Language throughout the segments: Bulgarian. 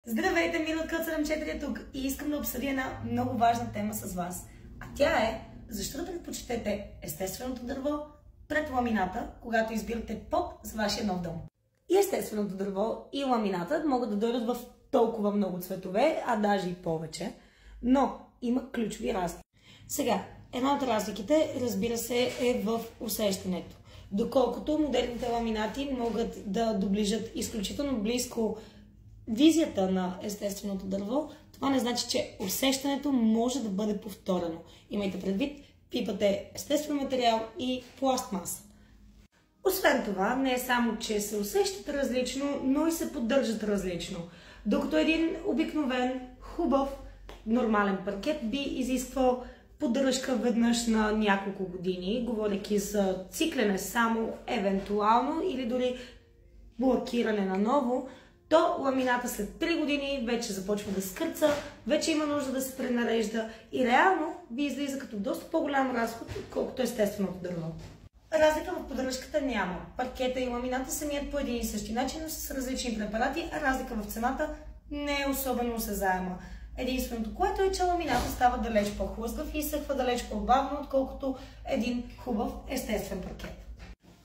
Здравейте, Милка от 74 е тук и искам да обсъдя една много важна тема с вас. А тя е, защо да предпочитате естественото дърво пред ламината, когато избирате под за вашия нов дом. И естественото дърво и ламината могат да дойдат в толкова много цветове, а даже и повече, но има ключови разлики. Сега, една от разликите, разбира се, е в усещането. Доколкото модерните ламинати могат да доближат изключително близко визията на естественото дърво, това не значи, че усещането може да бъде повторено. Имайте предвид, пипате естествен материал и пластмаса. Освен това, не е само, че се усещат различно, но и се поддържат различно. Докато един обикновен, хубав, нормален паркет би изисквал поддръжка веднъж на няколко години, говорейки за циклене само, евентуално или дори блокиране на ново, то ламината след 3 години вече започва да скърца, вече има нужда да се пренарежда и реално ви излиза като доста по-голям разход, отколкото естественото дърво. Разлика в поддръжката няма. Паркета и ламината се мият по един и същи начин, но с различни препарати, а разлика в цената не е особено осезаема. Единственото, което е, че ламината става далеч по-хлъзгав и изсъхва далеч по-бавно, отколкото един хубав естествен паркет.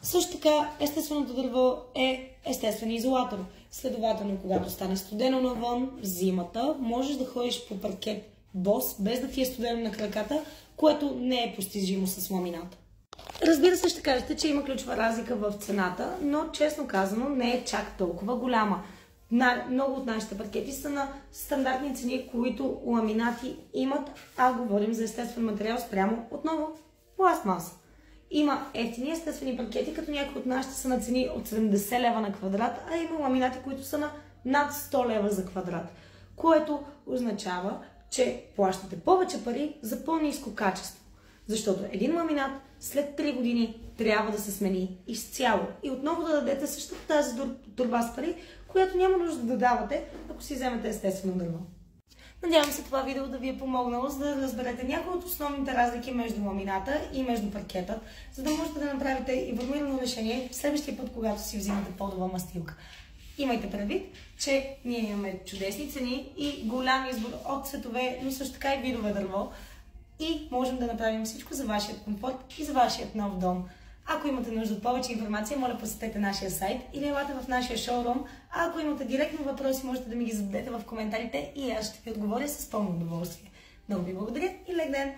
Също така, естественото дърво е естествен изолатор. Следователно, когато стане студено навън, в зимата, можеш да ходиш по паркет бос, без да ти е студено на краката, което не е постижимо с ламината. Разбира се, ще кажете, че има ключова разлика в цената, но честно казано не е чак толкова голяма. Много от нашите паркети са на стандартни цени, които ламинати имат, а говорим за естествен материал спрямо отново пластмаса. Има ефтини естествени паркети, като някои от нашите са на цени от 70 лева на квадрат, а има ламинати, които са на над 100 лева за квадрат, което означава, че плащате повече пари за по-ниско качество. Защото един ламинат след 3 години трябва да се смени изцяло и отново да дадете същата тази торба с пари, която няма нужда да давате, ако си вземете естествено дърво. Надявам се това видео да ви е помогнало, за да разберете някои от основните разлики между ламината и между паркетът, за да можете да направите информирано решение следващия път, когато си взимате подова мастилка. Имайте предвид, че ние имаме чудесни цени и голям избор от цветове, но също така и видове дърво и можем да направим всичко за вашия комфорт и за вашия нов дом. Ако имате нужда от повече информация, моля посетете нашия сайт или елате в нашия шоурум, а ако имате директни въпроси, можете да ми ги зададете в коментарите и аз ще ви отговоря с пълно удоволствие. Много ви благодаря и лек ден!